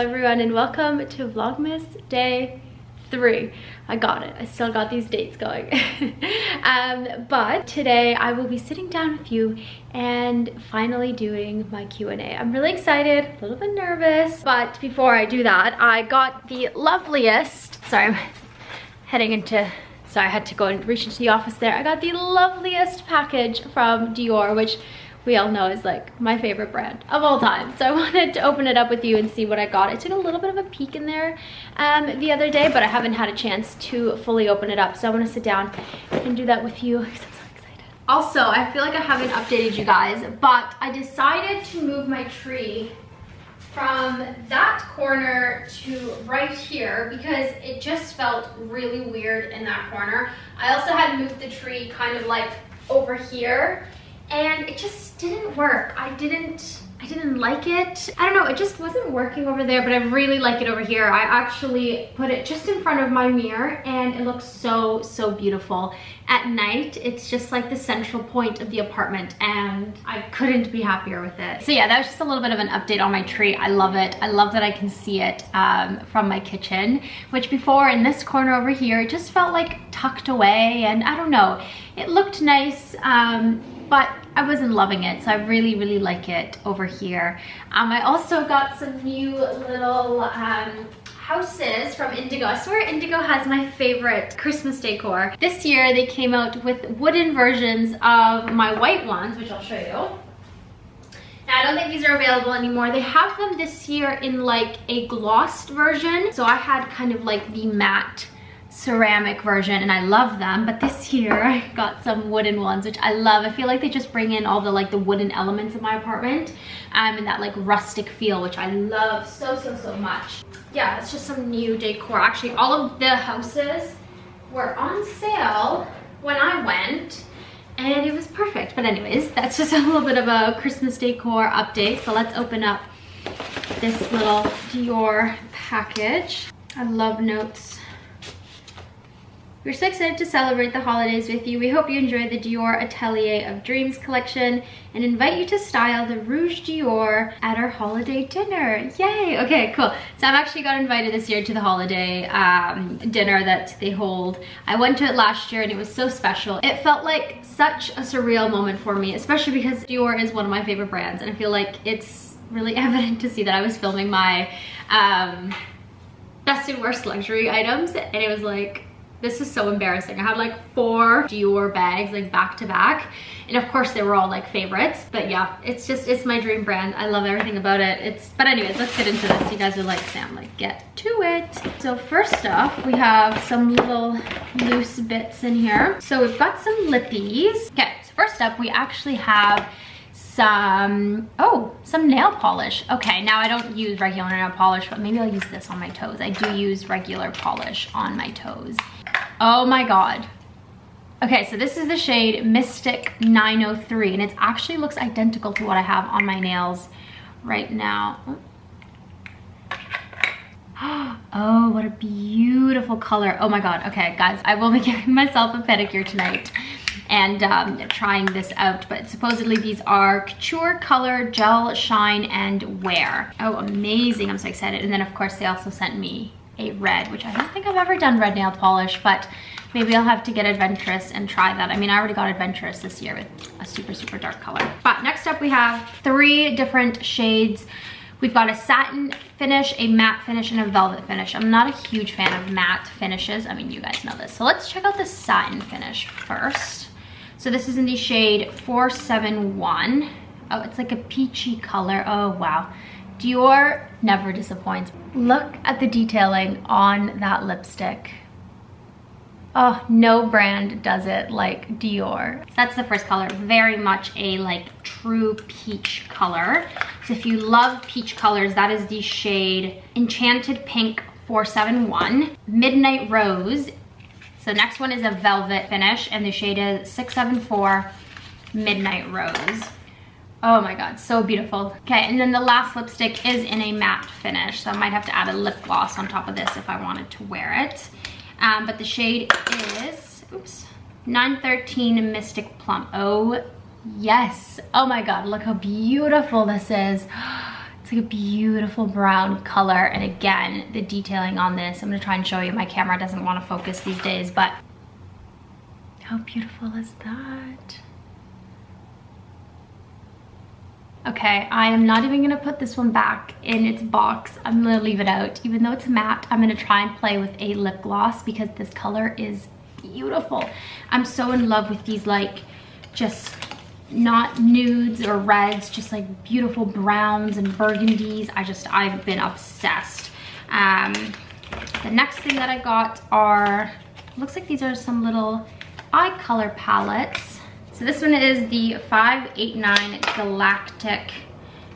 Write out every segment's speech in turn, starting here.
everyone, and welcome to Vlogmas Day 3. I got it. I still got these dates going. But today I will be sitting down with you and finally doing my Q&A. I'm really excited, a little bit nervous, but before I do that, I got the loveliest, sorry, I'm heading into, sorry, I had to go and reach into the office there. I got the loveliest package from Dior, which we all know is like my favorite brand of all time. So I wanted to open it up with you and see what I got. I took a little bit of a peek in there the other day, but I haven't had a chance to fully open it up. So I want to sit down and do that with you because I'm so excited. Also, I feel like I haven't updated you guys, but I decided to move my tree from that corner to right here because it just felt really weird in that corner. I also had moved the tree kind of like over here, and it just didn't work. I didn't like it. I don't know, it just wasn't working over there, but I really like it over here. I actually put it just in front of my mirror and it looks so, so beautiful. At night, it's just like the central point of the apartment and I couldn't be happier with it. So yeah, that was just a little bit of an update on my tree. I love it. I love that I can see it from my kitchen, which before in this corner over here, it just felt like tucked away and I don't know, it looked nice, but I wasn't loving it, so I really, really like it over here. I also got some new little houses from Indigo. I swear Indigo has my favorite Christmas decor. This year they came out with wooden versions of my white ones, which I'll show you. Now, I don't think these are available anymore. They have them this year in like a glossed version. So I had kind of like the matte ceramic version and I love them, but this year I got some wooden ones, which I love. I feel like they just bring in all the like the wooden elements of my apartment and that like rustic feel, which I love so, so, so much. Yeah, it's just some new decor. Actually, all of the houses were on sale when I went and it was perfect. But anyways, that's just a little bit of a Christmas decor update. So let's open up this little Dior package. I love notes. We're so excited to celebrate the holidays with you. We hope you enjoy the Dior Atelier of Dreams collection and invite you to style the Rouge Dior at our holiday dinner. Yay! Okay, cool. So I've actually got invited this year to the holiday dinner that they hold. I went to it last year and it was so special. It felt like such a surreal moment for me, especially because Dior is one of my favorite brands and I feel like it's really evident to see that I was filming my best and worst luxury items and it was like, this is so embarrassing. I had like 4 Dior bags like back to back. And of course they were all like favorites. But yeah, it's my dream brand. I love everything about it. But anyways, let's get into this. You guys are like, Sam, like get to it. So first off, we have some little loose bits in here. So we've got some lippies. Okay, so first up, we actually have some nail polish. Okay, now I don't use regular nail polish, but maybe I'll use this on my toes. I do use regular polish on my toes. Oh my god. Okay, so this is the shade Mystic 903 and it actually looks identical to what I have on my nails right now. Oh, what a beautiful color. Oh my god. Okay, guys, I will be giving myself a pedicure tonight and trying this out, but supposedly these are couture color, gel, shine, and wear. Oh, amazing. I'm so excited. And then of course they also sent me a red, which I don't think I've ever done red nail polish, but maybe I'll have to get adventurous and try that. I mean, I already got adventurous this year with a super, super dark color. But next up we have 3 different shades. We've got a satin finish, a matte finish, and a velvet finish. I'm not a huge fan of matte finishes. I mean, you guys know this. So let's check out the satin finish first. So this is in the shade 471. Oh, it's like a peachy color. Oh, wow. Dior never disappoints. Look at the detailing on that lipstick. Oh, no brand does it like Dior. So that's the first color. Very much a like true peach color. So if you love peach colors, that is the shade Enchanted Pink 471. Midnight Rose. So next one is a velvet finish and the shade is 674 Midnight Rose. Oh my god, so beautiful. Okay, and then the last lipstick is in a matte finish, so I might have to add a lip gloss on top of this if I wanted to wear it. But the shade is, 913 Mystic Plum. Oh yes, oh my god, look how beautiful this is. It's like a beautiful brown color. And again, the detailing on this, I'm gonna try and show you. My camera doesn't want to focus these days, but how beautiful is that? Okay, I am not even gonna put this one back in its box. I'm gonna leave it out. Even though it's matte, I'm gonna try and play with a lip gloss because this color is beautiful. I'm so in love with these, like, just not nudes or reds, just like beautiful browns and burgundies. I've been obsessed. The next thing that I got are, looks like these are some little eye color palettes. So this one is the 589 Galactic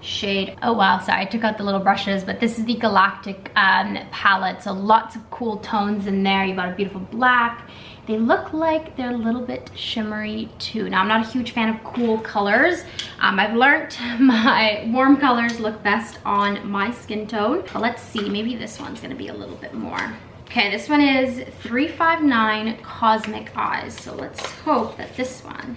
shade. Oh wow, sorry, I took out the little brushes, but this is the Galactic palette. So lots of cool tones in there. You've got a beautiful black. They look like they're a little bit shimmery too. Now, I'm not a huge fan of cool colors. I've learned my warm colors look best on my skin tone. But let's see, maybe this one's gonna be a little bit more. Okay, this one is 359 Cosmic Eyes. So let's hope that this one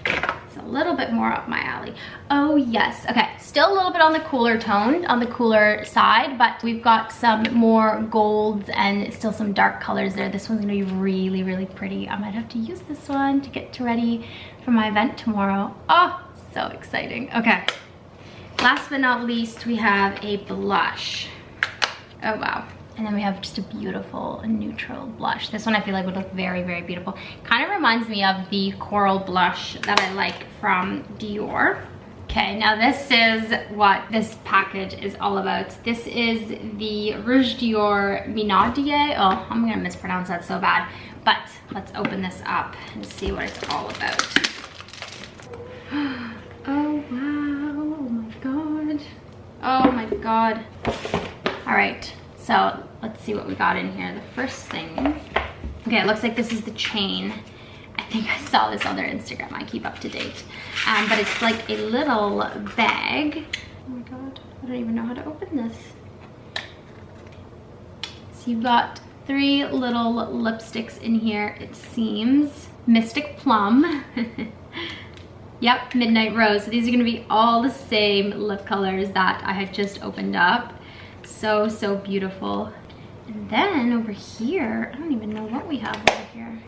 is a little bit more up my alley. Oh yes, okay, still a little bit on the cooler tone, on the cooler side, but we've got some more golds and still some dark colors there. This one's gonna be really, really pretty. I might have to use this one to get ready for my event tomorrow. Oh, so exciting. Okay, last but not least, we have a blush. Oh wow. And then we have just a beautiful neutral blush. This one I feel like would look very, very beautiful. Kind of reminds me of the coral blush that I like from Dior. Okay, now this is what this package is all about. This is the Rouge Dior Minaudier. Oh, I'm gonna mispronounce that so bad. But let's open this up and see what it's all about. Oh wow, oh my God. Oh my God. All right. So let's see what we got in here. The first thing, okay, it looks like this is the chain. I think I saw this on their Instagram. I keep up to date. But it's like a little bag. Oh my God, I don't even know how to open this. So you've got 3 little lipsticks in here, it seems. Mystic Plum. Yep, Midnight Rose. So these are gonna be all the same lip colors that I had just opened up. So, so beautiful. And then over here, I don't even know what we have over here.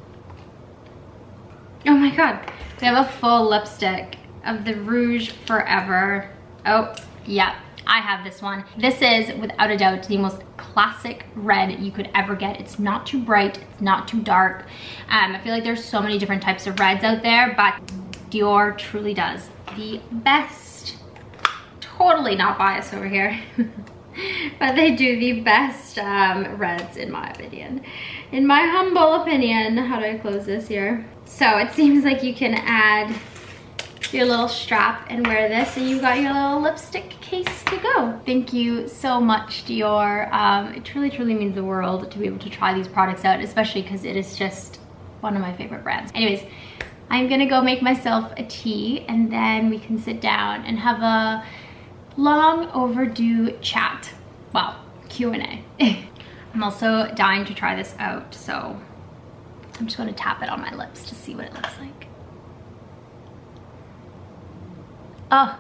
Oh my God, we have a full lipstick of the Rouge Forever. Oh, yeah, I have this one. This is, without a doubt, the most classic red you could ever get. It's not too bright, it's not too dark. I feel like there's so many different types of reds out there, but Dior truly does the best. Totally not biased over here. But they do the best reds in my opinion. In my humble opinion. How do I close this here? So it seems like you can add your little strap and wear this and you've got your little lipstick case to go. Thank you so much, Dior. It truly, truly means the world to be able to try these products out, especially because it is just one of my favorite brands. Anyways, I'm gonna go make myself a tea and then we can sit down and have a long overdue chat. Well, Q&A. I'm also dying to try this out, so I'm just going to tap it on my lips to see what it looks like. Oh,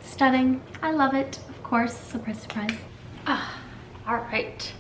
stunning. I love it, of course. Surprise, surprise. Ah, all right.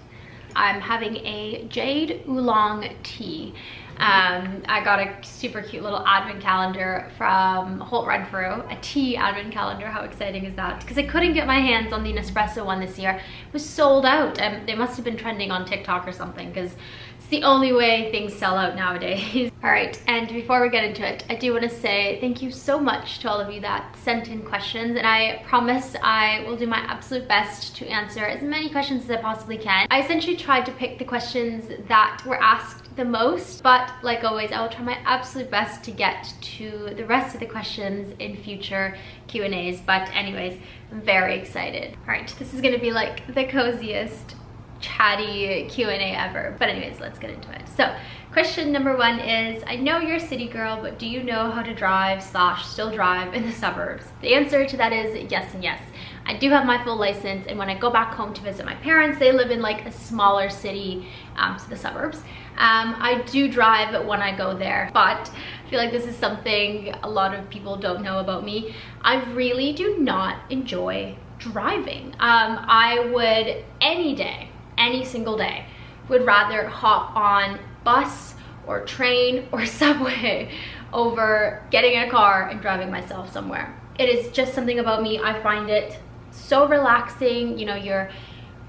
I'm having a jade oolong tea. I got a super cute little advent calendar from Holt Renfrew, a tea advent calendar. How exciting is that? Because I couldn't get my hands on the Nespresso one this year. It was sold out. They must have been trending on TikTok or something because it's the only way things sell out nowadays. All right, and before we get into it, I do want to say thank you so much to all of you that sent in questions, and I promise I will do my absolute best to answer as many questions as I possibly can. I essentially tried to pick the questions that were asked the most, but like always, I will try my absolute best to get to the rest of the questions in future Q&As. But anyways, I'm very excited. All right, this is gonna be like the coziest chatty Q&A ever. But anyways, let's get into it. So question number 1 is, I know you're a city girl, but do you know how to drive / still drive in the suburbs? The answer to that is yes and yes. I do have my full license, and when I go back home to visit my parents, they live in like a smaller city, so the suburbs. I do drive when I go there, but I feel like this is something a lot of people don't know about me. I really do not enjoy driving. I would any day, any single day, would rather hop on bus or train or subway over getting in a car and driving myself somewhere. It is just something about me. I find it so relaxing. You know, you're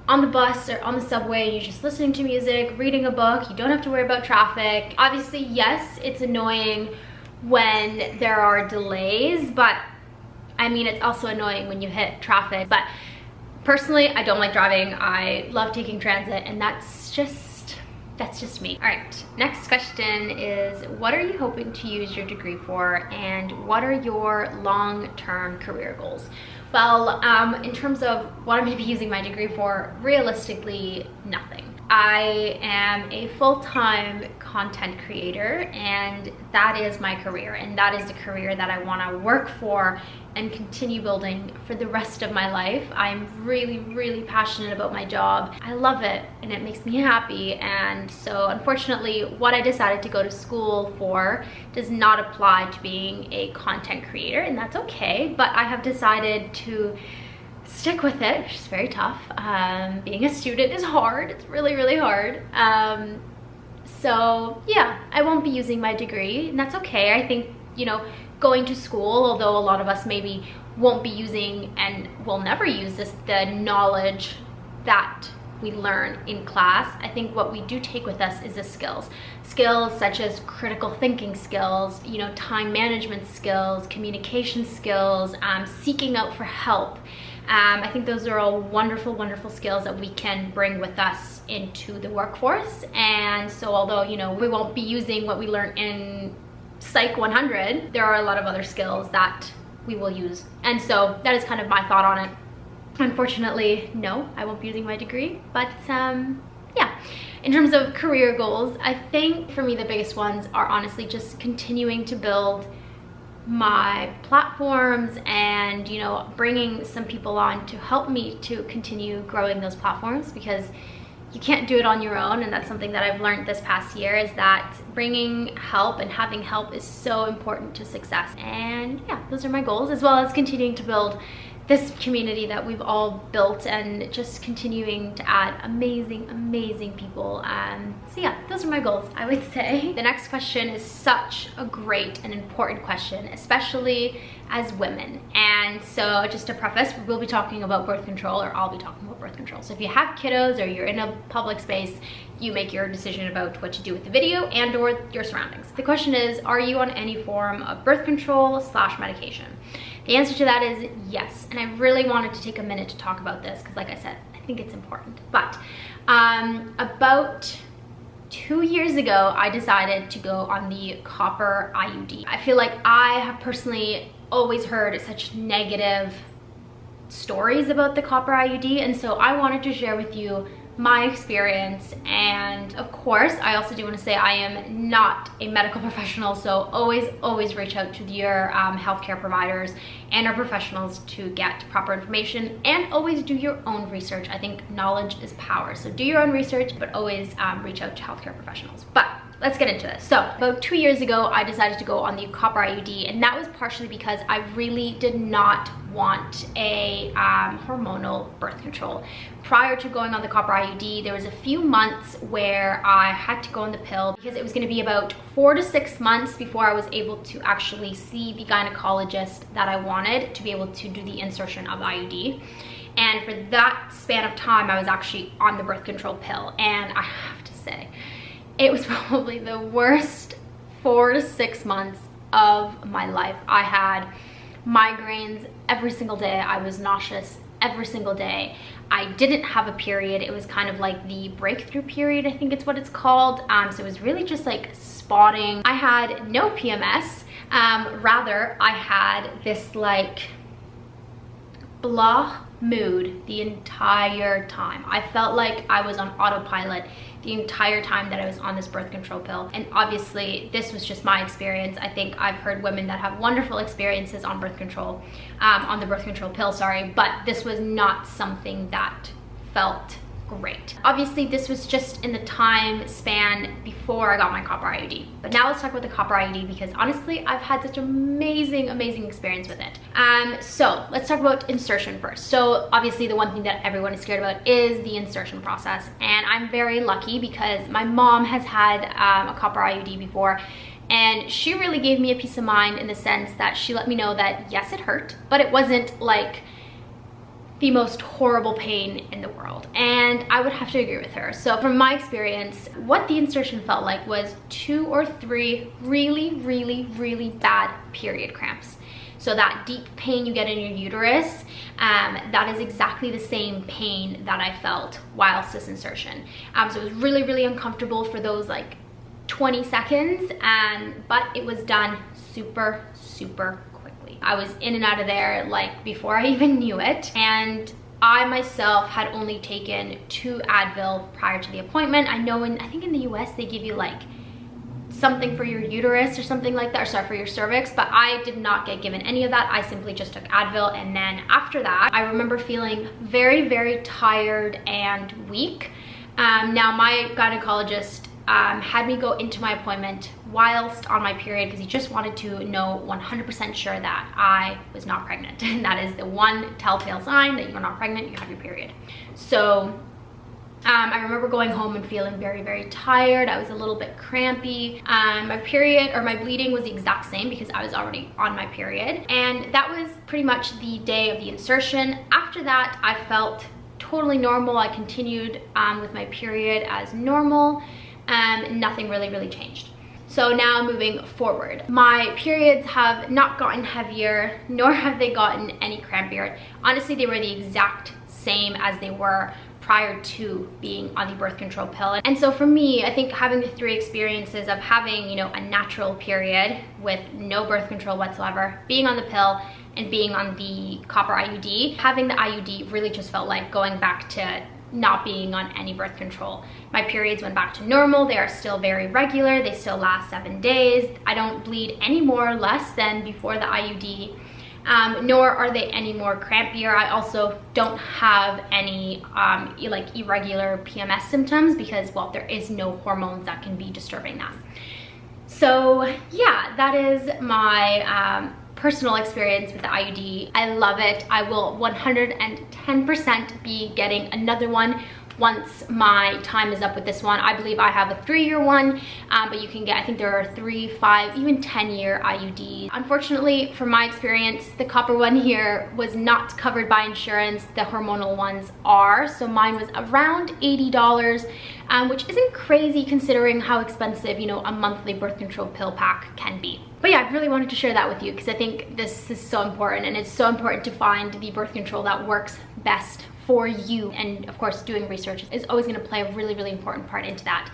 on the bus or on the subway, you're just listening to music, reading a book, you don't have to worry about traffic. Obviously, yes, it's annoying when there are delays, but I mean, it's also annoying when you hit traffic. But personally, I don't like driving. I love taking transit, and that's just me. All right, next question is, what are you hoping to use your degree for, and what are your long-term career goals? Well, in terms of what I'm going to be using my degree for, realistically, nothing. I am a full-time content creator, and that is my career, and that is the career that I want to work for and continue building for the rest of my life. I'm really, really passionate about my job. I love it, and it makes me happy. And so unfortunately, what I decided to go to school for does not apply to being a content creator, and that's okay. But I have decided to stick with it, which is very tough. Being a student is hard. It's really, really hard. So yeah, I won't be using my degree, and that's okay. I think, you know, going to school, although a lot of us maybe won't be using and will never use the knowledge that we learn in class, I think what we do take with us is the skills such as critical thinking skills, you know, time management skills, communication skills, seeking out for help. I think those are all wonderful, wonderful skills that we can bring with us into the workforce. And so although, you know, we won't be using what we learn in Psych 100, there are a lot of other skills that we will use. And so that is kind of my thought on it. Unfortunately, no, I won't be using my degree, but yeah. In terms of career goals, I think for me the biggest ones are honestly just continuing to build my platforms and, you know, bringing some people on to help me to continue growing those platforms, because you can't do it on your own. And that's something that I've learned this past year, is that bringing help and having help is so important to success. And yeah, those are my goals, as well as continuing to build this community that we've all built and just continuing to add amazing, amazing people. So yeah, those are my goals, I would say. The next question is such a great and important question, especially as women. And so just to preface, we'll be talking about birth control, or I'll be talking about birth control. So if you have kiddos or you're in a public space, you make your decision about what to do with the video and or your surroundings. The question is, are you on any form of birth control / medication? The answer to that is yes. And I really wanted to take a minute to talk about this because, like I said, I think it's important. But about 2 years ago, I decided to go on the copper IUD. I feel like I have personally always heard such negative stories about the copper IUD, and so I wanted to share with you my experience. And of course, I also do want to say I am not a medical professional, so always reach out to your healthcare providers and our professionals to get proper information, and always do your own research. I think knowledge is power, so do your own research, but always reach out to healthcare professionals. But let's get into this. So about 2 years ago, I decided to go on the copper IUD, and that was partially because I really did not want a hormonal birth control. Prior to going on the copper IUD, there was a few months where I had to go on the pill because it was going to be about 4 to 6 months before I was able to actually see the gynecologist that I wanted to be able to do the insertion of the IUD. And for that span of time, I was actually on the birth control pill, and I have to say, it was probably the worst 4 to 6 months of my life. I had migraines every single day. I was nauseous every single day. I didn't have a period. It was kind of like the breakthrough period, I think it's what it's called. So it was really just like spotting. I had no PMS. Rather, I had this like blah mood the entire time. I felt like I was on autopilot the entire time that I was on this birth control pill. And obviously this was just my experience. I think I've heard women that have wonderful experiences on birth control, on the birth control pill, sorry, but this was not something that felt great. Obviously, this was just in the time span before I got my copper IUD. But now let's talk about the copper IUD, because honestly, I've had such amazing experience with it. So let's talk about insertion first. So obviously the one thing that everyone is scared about is the insertion process. And I'm very lucky because my mom has had a copper IUD before, and she really gave me a peace of mind in the sense that she let me know that yes, it hurt, but it wasn't like the most horrible pain in the world. And I would have to agree with her. So from my experience, what the insertion felt like was 2 or 3 really bad period cramps. So that deep pain you get in your uterus, that is exactly the same pain that I felt whilst this insertion. So it was really uncomfortable for those like 20 seconds, but it was done super quickly. I was in and out of there like before I even knew it, and I myself had only taken 2 Advil prior to the appointment. I think in the US they give you like something for your uterus or something like that, or sorry, for your cervix, but I did not get given any of that. I simply just took Advil, and then after that I remember feeling very tired and weak. Now my gynecologist had me go into my appointment whilst on my period because he just wanted to know 100% sure that I was not pregnant. And that is the one telltale sign that you're not pregnant, you have your period. So I remember going home and feeling very tired. I was a little bit crampy. My period, or my bleeding, was the exact same because I was already on my period. And that was pretty much the day of the insertion. After that, I felt totally normal. I continued with my period as normal. Nothing really changed. So now moving forward, my periods have not gotten heavier, nor have they gotten any crampier. Honestly, they were the exact same as they were prior to being on the birth control pill. And so for me, I think having the 3 experiences of having, you know, a natural period with no birth control whatsoever, being on the pill, and being on the copper IUD, having the IUD really just felt like going back to not being on any birth control. My periods went back to normal. They are still very regular. They still last 7 days. I don't bleed any more or less than before the IUD, nor are they any more crampier. I also don't have any like irregular PMS symptoms because, well, there is no hormones that can be disturbing that. So yeah, that is my personal experience with the IUD. I love it. I will 110% be getting another one once my time is up with this one. I believe I have a 3-year one, but you can get, I think there are 3, 5, even 10-year IUDs. Unfortunately, from my experience, the copper one here was not covered by insurance. The hormonal ones are. So mine was around $80, which isn't crazy considering how expensive, you know, a monthly birth control pill pack can be. But yeah, I really wanted to share that with you because I think this is so important, and it's so important to find the birth control that works best for you. And of course, doing research is always going to play a really important part into that.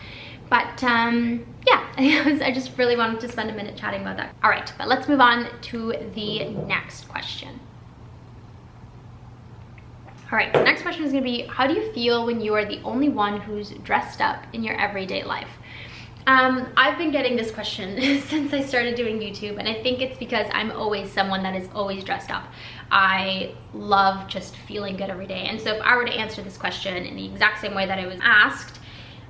But yeah, I just really wanted to spend a minute chatting about that. All right, but let's move on to the next question. All right, the next question is going to be, how do you feel when you are the only one who's dressed up in your everyday life? I've been getting this question since I started doing YouTube, and I think it's because I'm always someone that is always dressed up. I love just feeling good every day. And so if I were to answer this question in the exact same way that I was asked,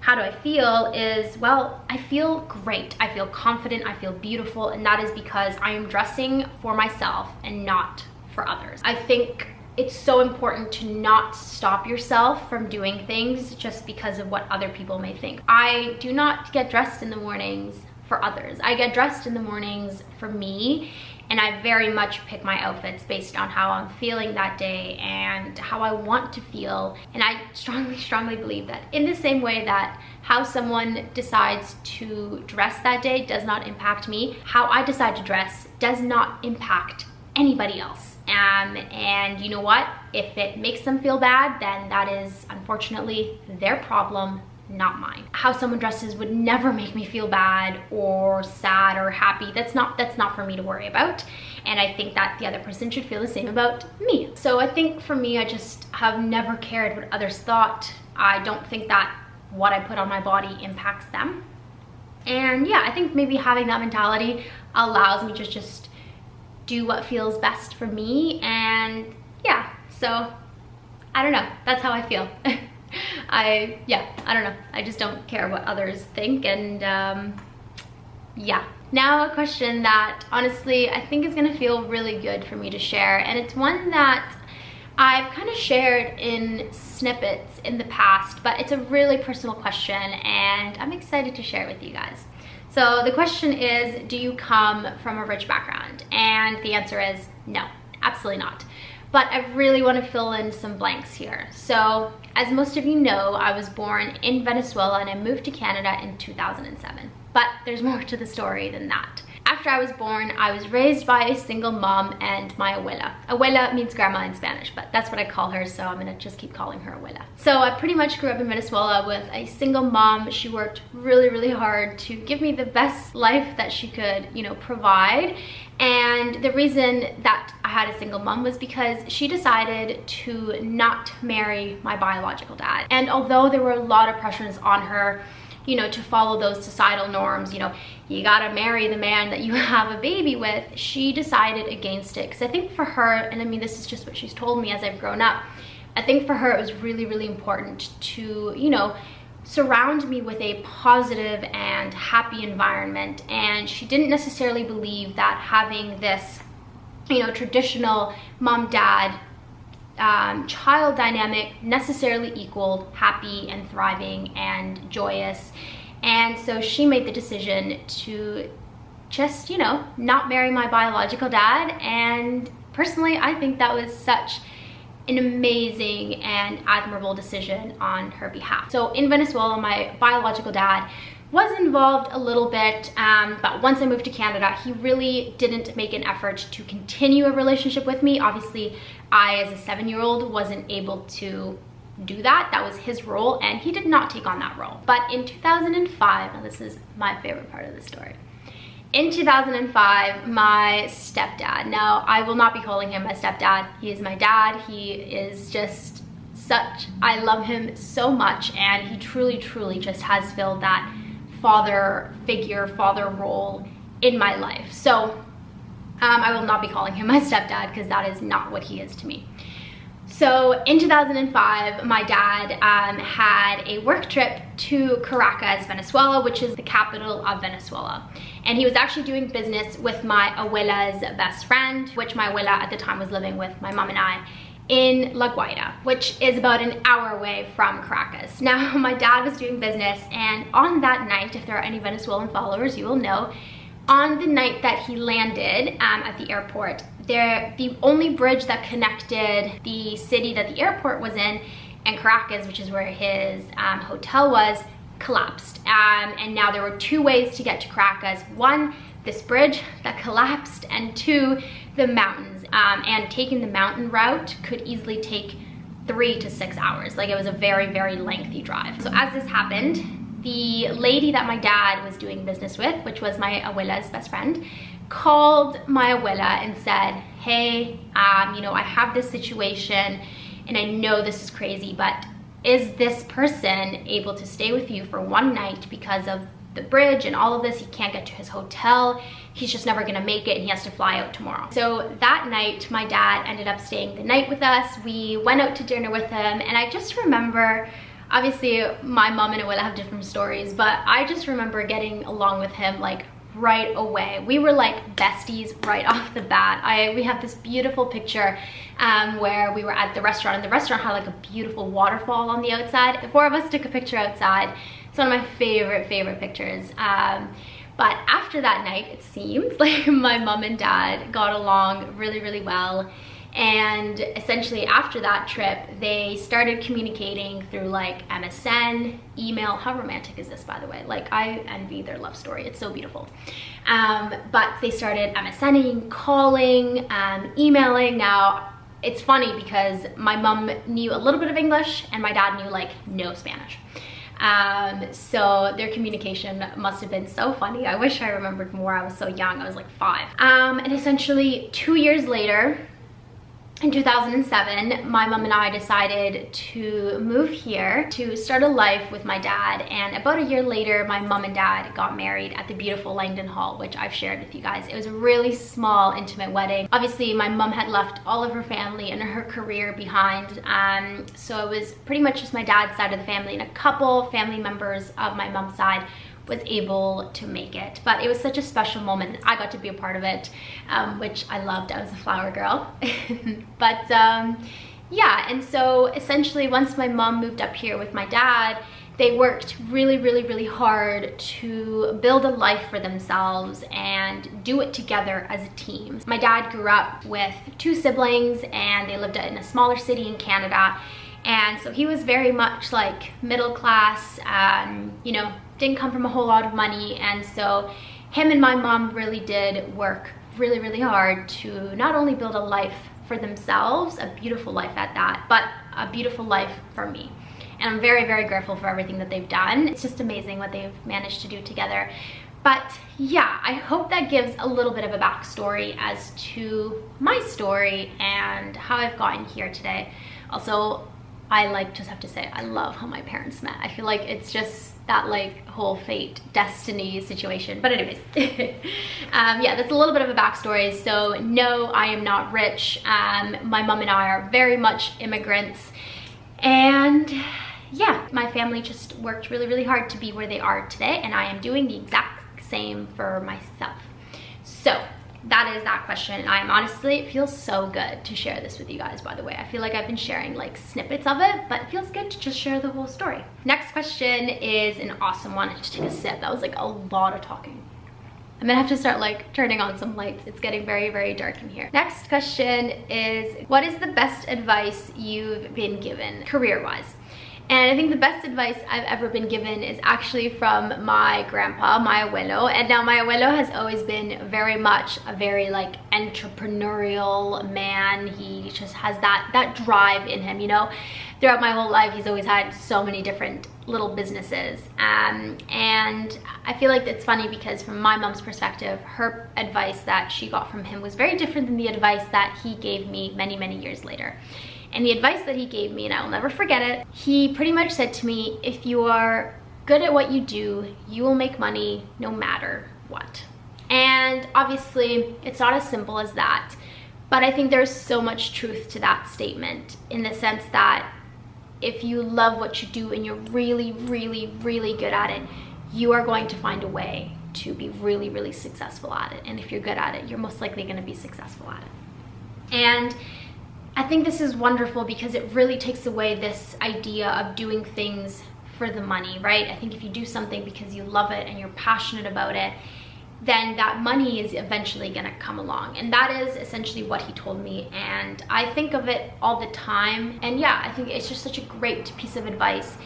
how do I feel, is, well, I feel great. I feel confident, I feel beautiful, and that is because I am dressing for myself and not for others. I think it's so important to not stop yourself from doing things just because of what other people may think. I do not get dressed in the mornings for others. I get dressed in the mornings for me, and I very much pick my outfits based on how I'm feeling that day and how I want to feel. And I strongly believe that in the same way that how someone decides to dress that day does not impact me, how I decide to dress does not impact anybody else. And you know what? If it makes them feel bad, then that is unfortunately their problem, not mine. How someone dresses would never make me feel bad or sad or happy. That's not for me to worry about. And I think that the other person should feel the same about me. So I think for me, I just have never cared what others thought. I don't think that what I put on my body impacts them. And yeah, I think maybe having that mentality allows me to just do what feels best for me. And yeah, so I don't know, that's how I feel. yeah, I don't know. I just don't care what others think. And yeah. Now a question that honestly I think is gonna feel really good for me to share, and it's one that I've kind of shared in snippets in the past, but it's a really personal question and I'm excited to share it with you guys. So the question is, do you come from a rich background? And the answer is no, absolutely not. But I really want to fill in some blanks here. So as most of you know, I was born in Venezuela and I moved to Canada in 2007. But there's more to the story than that. After I was born, I was raised by a single mom and my abuela. Abuela means grandma in Spanish, but that's what I call her, so I'm gonna just keep calling her abuela. So I pretty much grew up in Venezuela with a single mom. She worked really, really hard to give me the best life that she could, you know, provide. And the reason that I had a single mom was because she decided to not marry my biological dad. And although there were a lot of pressures on her, you know, to follow those societal norms, you know, you gotta marry the man that you have a baby with, she decided against it. Because I think for her, and I mean, this is just what she's told me as I've grown up, I think for her it was really, really important to, you know, surround me with a positive and happy environment. And she didn't necessarily believe that having this, you know, traditional mom-dad child dynamic necessarily equaled happy and thriving and joyous. And so she made the decision to just, you know, not marry my biological dad. And personally, I think that was such an amazing and admirable decision on her behalf. So in Venezuela, my biological dad was involved a little bit, but once I moved to Canada, he really didn't make an effort to continue a relationship with me. Obviously, I, as a 7-year-old, wasn't able to do that. That was his role, and he did not take on that role. But in 2005, now this is my favorite part of the story. In 2005, my stepdad, now I will not be calling him my stepdad. He is my dad. He is just such, I love him so much, and he truly, truly just has filled that father figure, father role in my life. So I will not be calling him my stepdad because that is not what he is to me. So in 2005, my dad had a work trip to Caracas, Venezuela, which is the capital of Venezuela. And he was actually doing business with my abuela's best friend, which my abuela at the time was living with my mom and I in La Guaira, which is about an hour away from Caracas. Now, my dad was doing business, and on that night, if there are any Venezuelan followers, you will know, on the night that he landed at the airport, the only bridge that connected the city that the airport was in and Caracas, which is where his hotel was, collapsed. And now there were two ways to get to Caracas. One, this bridge that collapsed, and two, the mountains. And taking the mountain route could easily take 3 to 6 hours. Like, it was a very, very lengthy drive. So as this happened, the lady that my dad was doing business with, which was my abuela's best friend, called my abuela and said, hey, you know, I have this situation and I know this is crazy, but is this person able to stay with you for one night because of the bridge and all of this? He can't get to his hotel. He's just never gonna make it and he has to fly out tomorrow. So that night, my dad ended up staying the night with us. We went out to dinner with him, and I just remember, obviously my mom and abuela have different stories, but I just remember getting along with him like right away. We were like besties right off the bat. We have this beautiful picture where we were at the restaurant, and the restaurant had like a beautiful waterfall on the outside. The four of us took a picture outside. It's one of my favorite pictures. But after that night, it seems like my mom and dad got along really, really well. And essentially after that trip, they started communicating through like MSN, email. How romantic is this, by the way? Like, I envy their love story. It's so beautiful. But they started MSNing, calling, emailing. Now, it's funny because my mom knew a little bit of English and my dad knew like no Spanish. So their communication must have been so funny. I wish I remembered more. I was so young. I was like 5. And essentially 2 years later, in 2007, my mom and I decided to move here to start a life with my dad, and about a year later, my mom and dad got married at the beautiful Langdon Hall, which I've shared with you guys. It was a really small, intimate wedding. Obviously, my mom had left all of her family and her career behind, so it was pretty much just my dad's side of the family, and a couple family members of my mom's side was able to make it. But it was such a special moment. I got to be a part of it, which I loved. I was a flower girl. But yeah, and so essentially once my mom moved up here with my dad, they worked really hard to build a life for themselves and do it together as a team. My dad grew up with 2 siblings, and they lived in a smaller city in Canada. And so he was very much like middle class, you know, didn't come from a whole lot of money. And so him and my mom really did work really hard to not only build a life for themselves, a beautiful life at that, but a beautiful life for me. And I'm very grateful for everything that they've done. It's just amazing what they've managed to do together. But yeah, I hope that gives a little bit of a backstory as to my story and how I've gotten here today. Also, I just have to say, I love how my parents met. I feel like it's just that like whole fate, destiny situation. But anyways, yeah, that's a little bit of a backstory. So no, I am not rich. My mom and I are very much immigrants. And yeah, my family just worked really hard to be where they are today. And I am doing the exact same for myself. So that is that question. I'm honestly, it feels so good to share this with you guys, by the way. I feel like I've been sharing like snippets of it, but it feels good to just share the whole story. Next question is an awesome one. I just took a sip. That was like a lot of talking. I'm gonna have to start like turning on some lights. It's getting very dark in here. Next question is, what is the best advice you've been given career-wise? And I think the best advice I've ever been given is actually from my grandpa, my abuelo. And now my abuelo has always been very much a very like entrepreneurial man. He just has that drive in him, you know. Throughout my whole life, he's always had so many different little businesses. And I feel like it's funny because from my mom's perspective, her advice that she got from him was very different than the advice that he gave me many years later. And the advice that he gave me, and I will never forget it, he pretty much said to me, if you are good at what you do, you will make money no matter what. And obviously, it's not as simple as that, but I think there's so much truth to that statement in the sense that if you love what you do and you're really good at it, you are going to find a way to be really successful at it. And if you're good at it, you're most likely going to be successful at it. And I think this is wonderful because it really takes away this idea of doing things for the money, right? I think if you do something because you love it and you're passionate about it, then that money is eventually gonna come along. And that is essentially what he told me. And I think of it all the time. And yeah, I think it's just such a great piece of advice.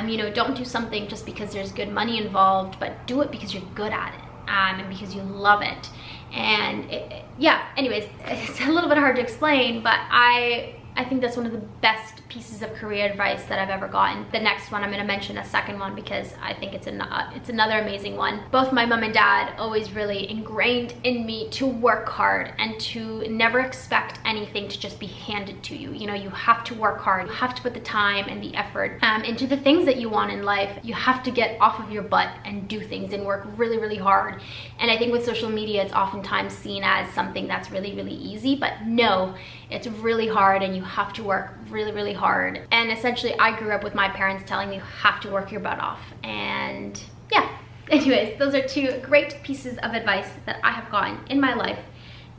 You know, don't do something just because there's good money involved, but do it because you're good at it and because you love it. And yeah, anyways, it's a little bit hard to explain, but I think that's one of the best pieces of career advice that I've ever gotten. The next one, I'm going to mention a second one because I think it's another amazing one. Both my mom and dad always really ingrained in me to work hard and to never expect anything to just be handed to you. You know, you have to work hard. You have to put the time and the effort into the things that you want in life. You have to get off of your butt and do things and work really hard. And I think with social media, it's oftentimes seen as something that's really easy, but no, it's really hard and you have to work really hard. And essentially, I grew up with my parents telling me you have to work your butt off. And yeah, anyways, those are 2 great pieces of advice that I have gotten in my life,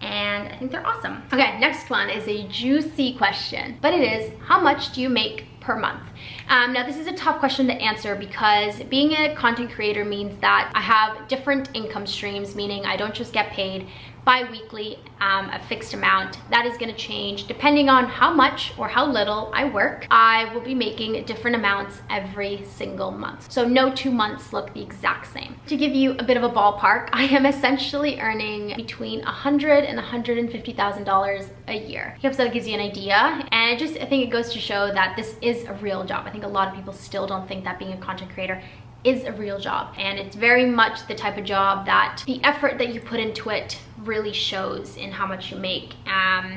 and I think they're awesome. Okay, next one is a juicy question, but it is, how much do you make per month? Now this is a tough question to answer because being a content creator means that I have different income streams, meaning I don't just get paid bi-weekly, a fixed amount. That is going to change depending on how much or how little I work. I will be making different amounts every single month. So no 2 months look the exact same. To give you a bit of a ballpark, I am essentially earning between $100,000 and $150,000 a year. I hope that gives you an idea. And I think it goes to show that this is a real job. I think a lot of people still don't think that being a content creator is a real job, and it's very much the type of job that the effort that you put into it really shows in how much you make.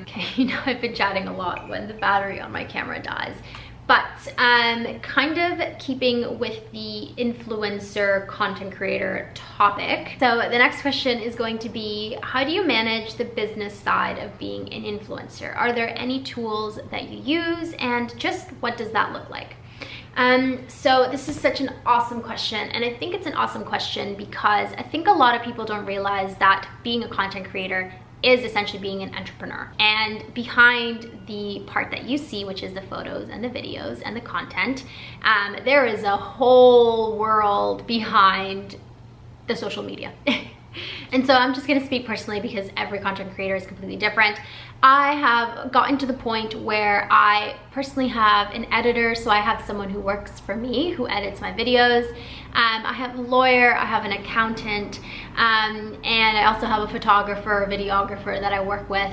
Okay, you know, I've been chatting a lot when the battery on my camera dies. But kind of keeping with the influencer content creator topic. So the next question is going to be, how do you manage the business side of being an influencer? Are there any tools that you use, and just what does that look like? So this is such an awesome question, and I think it's an awesome question because I think a lot of people don't realize that being a content creator is essentially being an entrepreneur. And behind the part that you see, which is the photos and the videos and the content, there is a whole world behind the social media. And so I'm just gonna speak personally because every content creator is completely different. I have gotten to the point where I personally have an editor, so I have someone who works for me, who edits my videos. I have a lawyer, I have an accountant, and I also have a photographer, videographer that I work with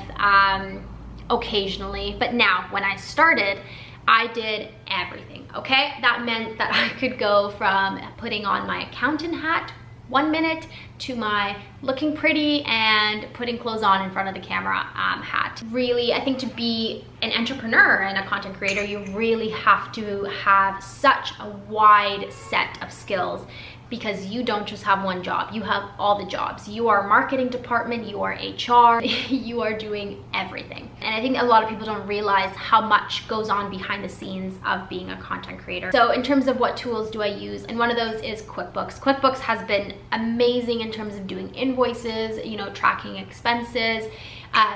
occasionally. But now, when I started, I did everything, okay? That meant that I could go from putting on my accountant hat 1 minute to my looking pretty and putting clothes on in front of the camera hat. Really, I think to be an entrepreneur and a content creator, you really have to have such a wide set of skills, because you don't just have one job, you have all the jobs. You are marketing department, you are HR, you are doing everything. And I think a lot of people don't realize how much goes on behind the scenes of being a content creator. So in terms of what tools do I use, and one of those is QuickBooks. QuickBooks has been amazing in terms of doing invoices, you know, tracking expenses.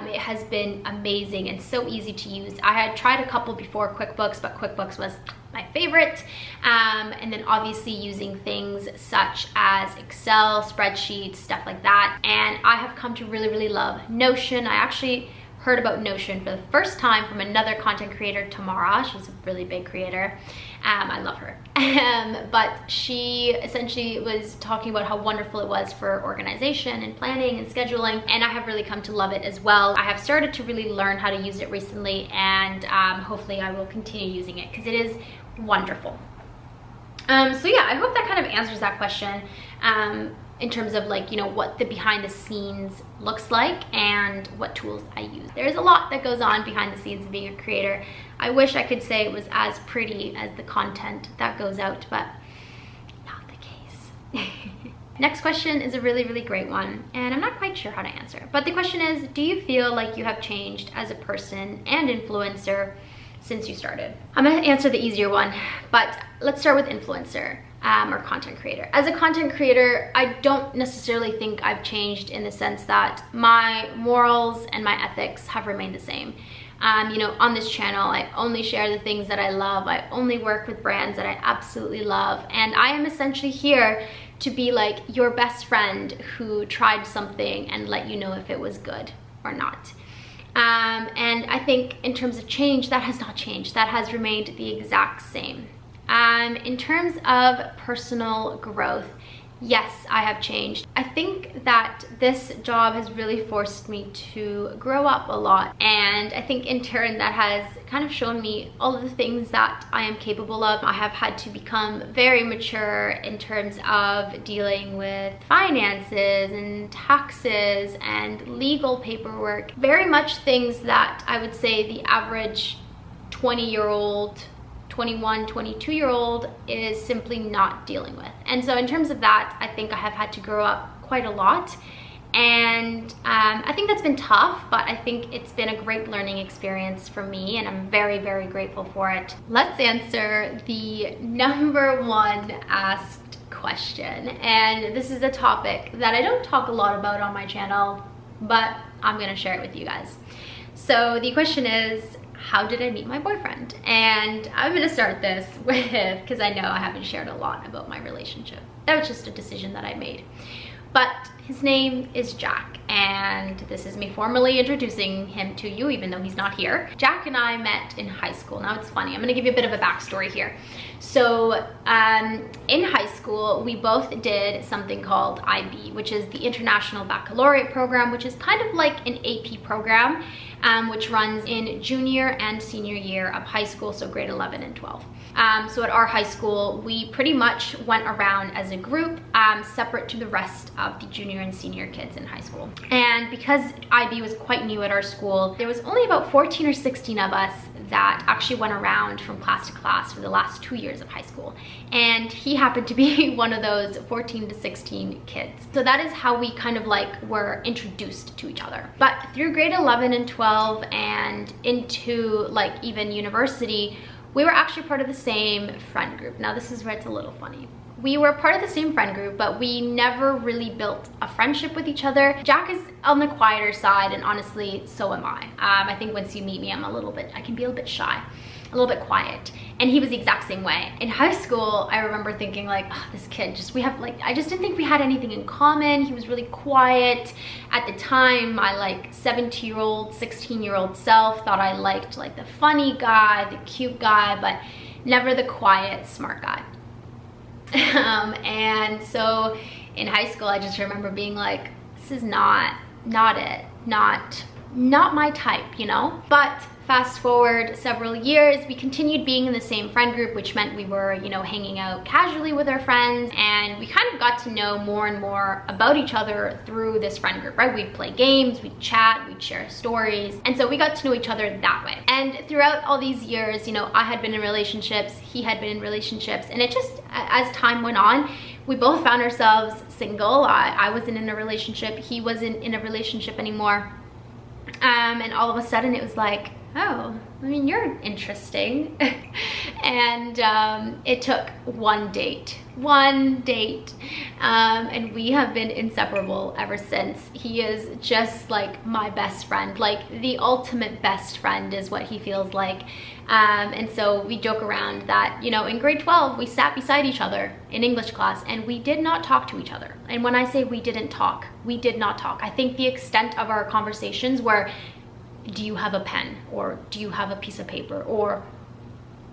It has been amazing and so easy to use. I had tried a couple before QuickBooks, but QuickBooks was my favorite. And then obviously using things such as Excel, spreadsheets, stuff like that. And I have come to really, really love Notion. I actually heard about Notion for the first time from another content creator, Tamara. She's a really big creator. I love her. But she essentially was talking about how wonderful it was for organization and planning and scheduling, and I have really come to love it as well. I have started to really learn how to use it recently, and hopefully I will continue using it because it is wonderful. So yeah, I hope that kind of answers that question. In terms of, like, you know, what the behind the scenes looks like and what tools I use. There's a lot that goes on behind the scenes of being a creator. I wish I could say it was as pretty as the content that goes out, but not the case. Next question is a really, really great one, and I'm not quite sure how to answer. But the question is, do you feel like you have changed as a person and influencer since you started? I'm gonna answer the easier one, but let's start with influencer. Or content creator. As a content creator, I don't necessarily think I've changed in the sense that my morals and my ethics have remained the same. You know, on this channel, I only share the things that I love. I only work with brands that I absolutely love. And I am essentially here to be like your best friend who tried something and let you know if it was good or not. And I think in terms of change, that has not changed. That has remained the exact same. In terms of personal growth, yes, I have changed. I think that this job has really forced me to grow up a lot, and I think in turn that has kind of shown me all of the things that I am capable of. I have had to become very mature in terms of dealing with finances and taxes and legal paperwork. Very much things that I would say the average 20-year-old 21, 22-year-old is simply not dealing with. And so in terms of that, I think I have had to grow up quite a lot. And I think that's been tough, but I think it's been a great learning experience for me, and I'm very, very grateful for it. Let's answer the #1 asked question. And this is a topic that I don't talk a lot about on my channel, but I'm gonna share it with you guys. So the question is, how did I meet my boyfriend? And I'm gonna start this with, because I know I haven't shared a lot about my relationship. That was just a decision that I made. But his name is Jack, and this is me formally introducing him to you, even though he's not here. Jack and I met in high school. Now it's funny, I'm gonna give you a bit of a backstory here. So in high school, we both did something called IB, which is the International Baccalaureate program, which is kind of like an AP program, which runs in junior and senior year of high school, so grade 11 and 12. So at our high school, we pretty much went around as a group, separate to the rest of the junior and senior kids in high school. And because IB was quite new at our school, there was only about 14 or 16 of us that actually went around from class to class for the last 2 years of high school. And he happened to be one of those 14 to 16 kids. So that is how we kind of like were introduced to each other. But through grade 11 and 12 and into like even university, we were actually part of the same friend group. Now this is where it's a little funny. We were part of the same friend group, but we never really built a friendship with each other. Jack is on the quieter side, and honestly, so am I. I think once you meet me, I can be a little bit shy, a little bit quiet. And he was the exact same way. In high school, I remember thinking like, oh, this kid, I just didn't think we had anything in common. He was really quiet. At the time, my like 17-year-old, 16-year-old self thought I liked like the funny guy, the cute guy, but never the quiet, smart guy. And so in high school, I just remember being like, this is not it, not my type, you know? But fast forward several years, we continued being in the same friend group, which meant we were, you know, hanging out casually with our friends, and we kind of got to know more and more about each other through this friend group, right? We'd play games, we'd chat, we'd share stories, and so we got to know each other that way. And throughout all these years, you know, I had been in relationships, he had been in relationships, and it just, as time went on, we both found ourselves single. I wasn't in a relationship, he wasn't in a relationship anymore, and all of a sudden it was like, oh, I mean, you're interesting. And it took one date, and we have been inseparable ever since. He is just like my best friend, like the ultimate best friend is what he feels like. And so we joke around that, you know, in grade 12, we sat beside each other in English class and we did not talk to each other. And when I say we didn't talk, we did not talk. I think the extent of our conversations were, do you have a pen, or do you have a piece of paper, or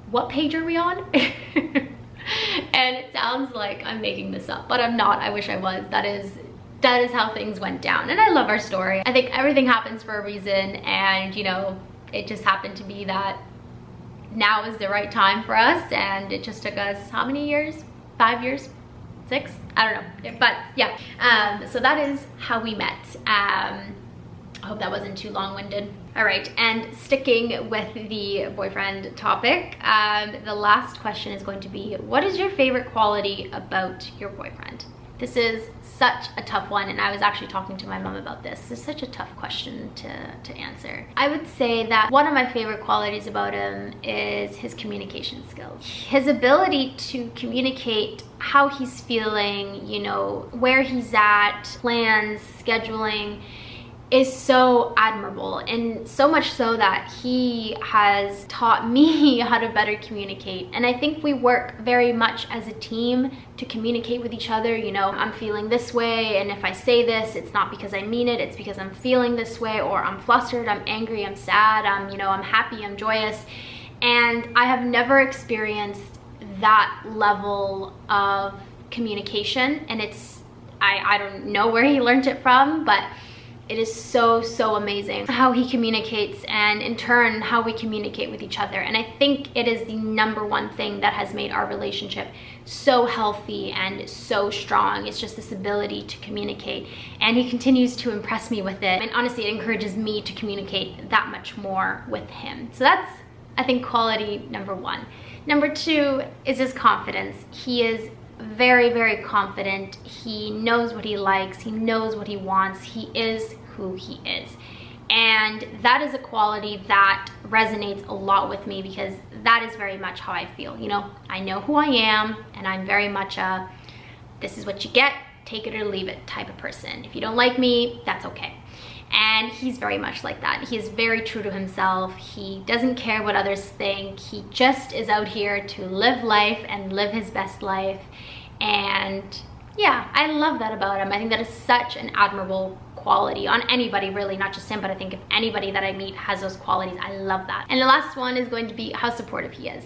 what page are we on? And it sounds like I'm making this up, but I'm not. I wish I was. That is how things went down, and I love our story. I think everything happens for a reason, and you know, it just happened to be that now is the right time for us, and it just took us how many years? 5 years? 6? I don't know, but yeah. So that is how we met. I hope that wasn't too long-winded. All right, and sticking with the boyfriend topic, the last question is going to be, what is your favorite quality about your boyfriend? This is such a tough one, and I was actually talking to my mom about this. This is such a tough question to answer. I would say that one of my favorite qualities about him is his communication skills. His ability to communicate how he's feeling, you know, where he's at, plans, scheduling, is so admirable, and so much so that he has taught me how to better communicate. And I think we work very much as a team to communicate with each other. You know, I'm feeling this way, and if I say this, it's not because I mean it, it's because I'm feeling this way, or I'm flustered, I'm angry, I'm sad, I'm happy, I'm joyous. And I have never experienced that level of communication, and I don't know where he learned it from, but it is so amazing how he communicates, and in turn how we communicate with each other. And I think it is the #1 thing that has made our relationship so healthy and so strong. It's just this ability to communicate, and he continues to impress me with it, and honestly it encourages me to communicate that much more with him. So that's, I think, quality #1. #2 is his confidence. He is very confident. He knows what he likes, he knows what he wants, he is who he is. And that is a quality that resonates a lot with me, because that is very much how I feel. You know, I know who I am, and I'm very much a, this is what you get, take it or leave it type of person. If you don't like me, that's okay. And he's very much like that. He is very true to himself. He doesn't care what others think. He just is out here to live life and live his best life. And yeah, I love that about him. I think that is such an admirable quality on anybody, really, not just him, but I think if anybody that I meet has those qualities, I love that. And the last one is going to be how supportive he is.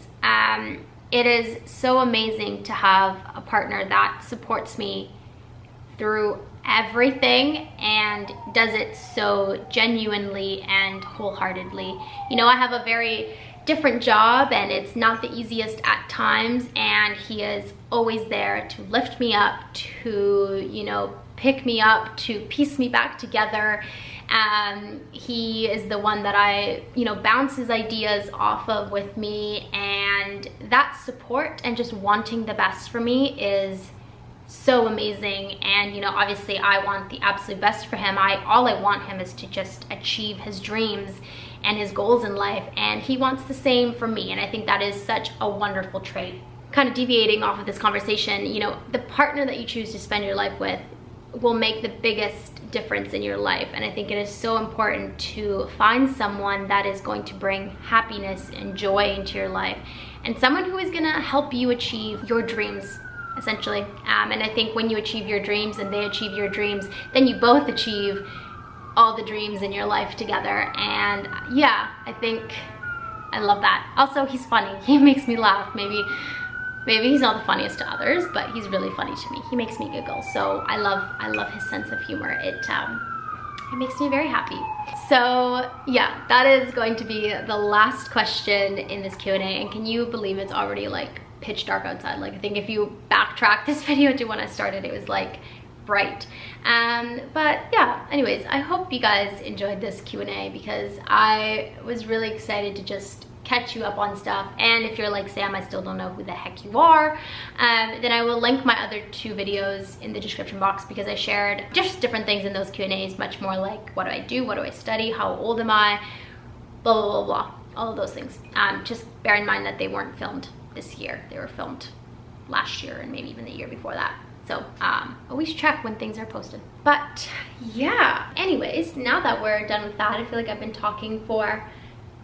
It is so amazing to have a partner that supports me through everything and does it so genuinely and wholeheartedly. You know, I have a very different job and it's not the easiest at times, and he is always there to lift me up, to, you know, pick me up, to piece me back together. He is the one that I, you know, bounces ideas off of with me, and that support and just wanting the best for me is so amazing. And, you know, obviously I want the absolute best for him. All I want him is to just achieve his dreams and his goals in life, and he wants the same for me, and I think that is such a wonderful trait. Kind of deviating off of this conversation, you know, the partner that you choose to spend your life with will make the biggest difference in your life, and I think it is so important to find someone that is going to bring happiness and joy into your life, and someone who is gonna help you achieve your dreams, essentially. And I think when you achieve your dreams and they achieve your dreams, then you both achieve all the dreams in your life together. And yeah, I think I love that. Also, he's funny. He makes me laugh. Maybe he's not the funniest to others, but he's really funny to me. He makes me giggle. So I love his sense of humor. It makes me very happy. So yeah, that is going to be the last question in this Q&A. And can you believe it's already like pitch dark outside? Like, I think if you backtrack this video to when I started, it was like bright. But yeah, anyways, I hope you guys enjoyed this Q&A because I was really excited to just catch you up on stuff. And if you're like, Sam, I still don't know who the heck you are, then I will link my other 2 videos in the description box, because I shared just different things in those Q&As, much more like what do I do, what do I study, how old am I, blah blah blah blah, all of those things. Just bear in mind that they weren't filmed this year, they were filmed last year and maybe even the year before that. So always check when things are posted. But yeah, anyways, now that we're done with that, I feel like I've been talking for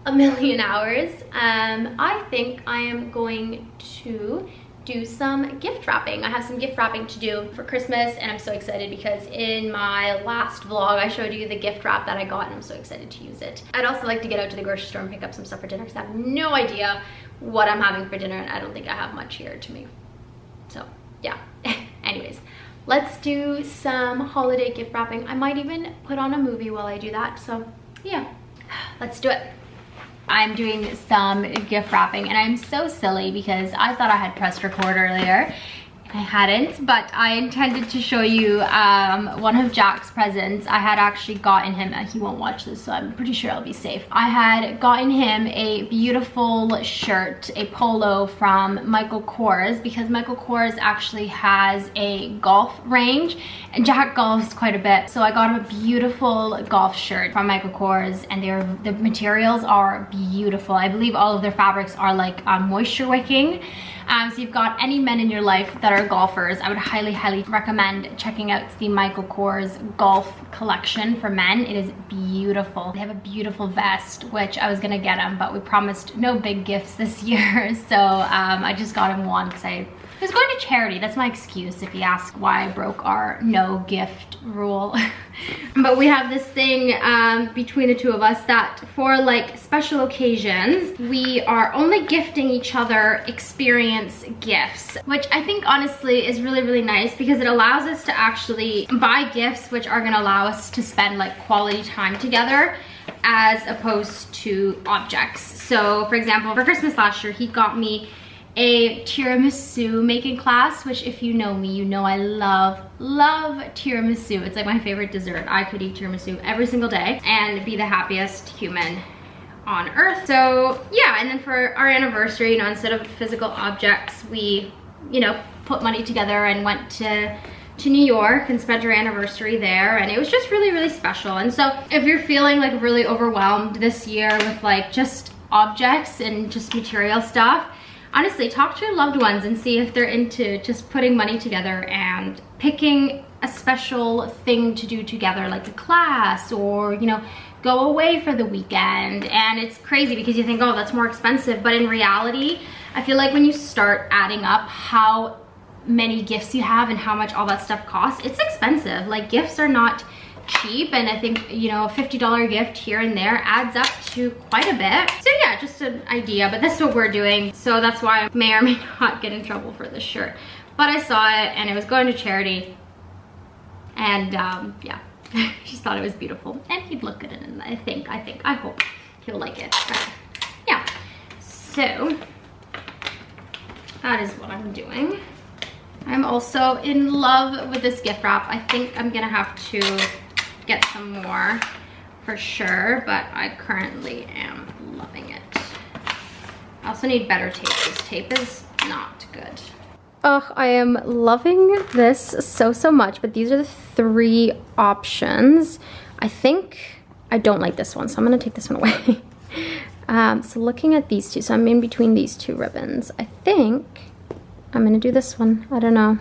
a million hours. I think I am going to do some gift wrapping. I have some gift wrapping to do for Christmas, and I'm so excited because in my last vlog I showed you the gift wrap that I got, and I'm so excited to use it. I'd also like to get out to the grocery store and pick up some stuff for dinner, because I have no idea what I'm having for dinner, and I don't think I have much here to make. So yeah. Anyways, let's do some holiday gift wrapping. I might even put on a movie while I do that. So yeah, let's do it. I'm doing some gift wrapping, and I'm so silly because I thought I had pressed record earlier. I hadn't, but I intended to show you one of Jack's presents. I had actually gotten him, he won't watch this, so I'm pretty sure I'll be safe. I had gotten him a beautiful shirt, a polo from Michael Kors, because Michael Kors actually has a golf range, and Jack golfs quite a bit. So I got him a beautiful golf shirt from Michael Kors, and the materials are beautiful. I believe all of their fabrics are like moisture wicking. So you've got any men in your life that are golfers, I would highly, highly recommend checking out the Michael Kors golf collection for men. It is beautiful. They have a beautiful vest, which I was gonna get him, but we promised no big gifts this year. So I just got him one because I was going to charity. That's my excuse if you ask why I broke our no gift rule. But we have this thing between the two of us that for like special occasions, we are only gifting each other experience gifts, which I think honestly is really, really nice, because it allows us to actually buy gifts which are gonna allow us to spend like quality time together as opposed to objects. So for example, for Christmas last year, he got me a tiramisu making class, which if you know me, you know I love tiramisu. It's like my favorite dessert. I could eat tiramisu every single day and be the happiest human on earth. So yeah, and then for our anniversary, you know, instead of physical objects, we, you know, put money together and went to New York and spent our anniversary there, and it was just really, really special. And so if you're feeling like really overwhelmed this year with like just objects and just material stuff, honestly, talk to your loved ones and see if they're into just putting money together and picking a special thing to do together, like a class, or, you know, go away for the weekend. And it's crazy because you think, oh, that's more expensive. But in reality, I feel like when you start adding up how many gifts you have and how much all that stuff costs, it's expensive. Like, gifts are not cheap, and I think, you know, a $50 gift here and there adds up to quite a bit. So yeah, just an idea, but that's what we're doing. So that's why I may or may not get in trouble for this shirt. But I saw it and it was going to charity, and yeah, just thought it was beautiful, and he'd look good in it. I hope he'll like it. But yeah, So that is what I'm doing. I'm also in love with this gift wrap. I think I'm gonna have to get some more for sure, but I currently am loving it. I also need better tape. This tape is not good. Oh, I am loving this so much, but these are the 3 options. I think I don't like this one, so I'm gonna take this one away. So looking at these 2, so I'm in between these 2 ribbons. I think I'm gonna do this one. I don't know.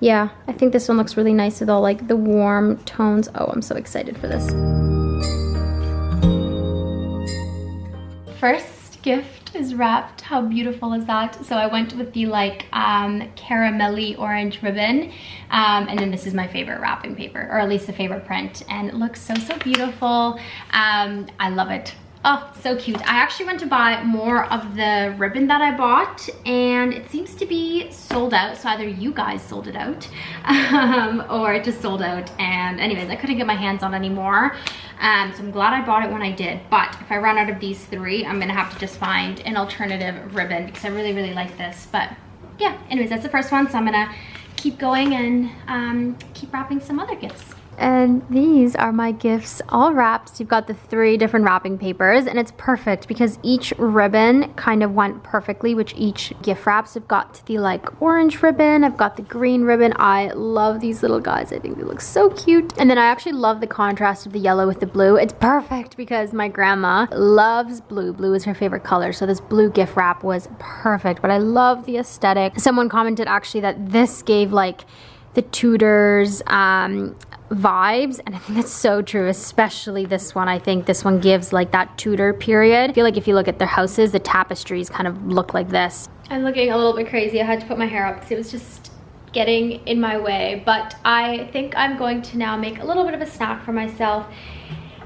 Yeah, I think this one looks really nice with all like the warm tones. Oh, I'm so excited for this. First gift is wrapped. How beautiful is that? So I went with the like caramelly orange ribbon. And then this is my favorite wrapping paper, or at least the favorite print. And it looks so beautiful. I love it. Oh, so cute. I actually went to buy more of the ribbon that I bought, and it seems to be sold out. So either you guys sold it out or it just sold out. And anyways, I couldn't get my hands on any more. So I'm glad I bought it when I did. But if I run out of these 3, I'm gonna have to just find an alternative ribbon because I really like this. But yeah, anyways, that's the first one. So I'm gonna keep going and keep wrapping some other gifts. And these are my gifts all wrapped. You've got the 3 different wrapping papers, and it's perfect because each ribbon kind of went perfectly with each gift wraps. I've got the like orange ribbon, I've got the green ribbon. I love these little guys. I think they look so cute. And then I actually love the contrast of the yellow with the blue. It's perfect because my grandma loves blue. Blue is her favorite color, so this blue gift wrap was perfect. But I love the aesthetic. Someone commented actually that this gave like the Tudors vibes, and I think that's so true, especially this one. I think this one gives like that Tudor period. I feel like if you look at their houses, the tapestries kind of look like this. I'm looking a little bit crazy. I had to put my hair up because it was just getting in my way, but I think I'm going to now make a little bit of a snack for myself.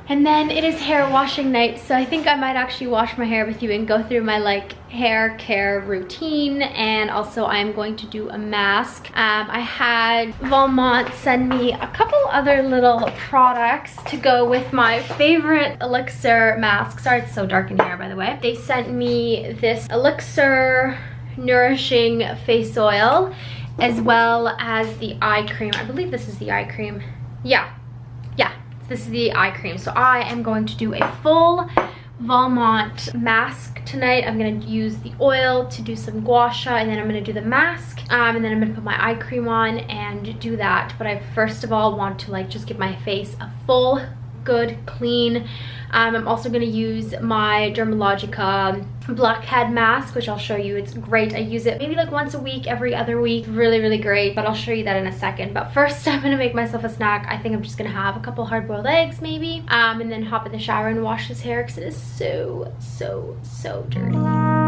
And then it is hair washing night, so I think I might actually wash my hair with you and go through my like hair care routine. And also I'm going to do a mask. I had VLOGMAS send me a couple other little products to go with my favorite Elixir mask. Sorry, it's so dark in here, by the way. They sent me this Elixir Nourishing Face Oil, as well as the eye cream. I believe this is the eye cream. Yeah. This is the eye cream. So I am going to do a full VLOGMAS mask tonight. I'm going to use the oil to do some gua sha, and then I'm going to do the mask, and then I'm going to put my eye cream on and do that. But I first of all want to like just give my face a full good clean. I'm also going to use my Dermalogica blackhead mask, which I'll show you. It's great. I use it maybe like once a week, every other week. Really great, but I'll show you that in a second. But first I'm going to make myself a snack. I think I'm just going to have a couple hard-boiled eggs maybe, and then hop in the shower and wash this hair because it is so dirty.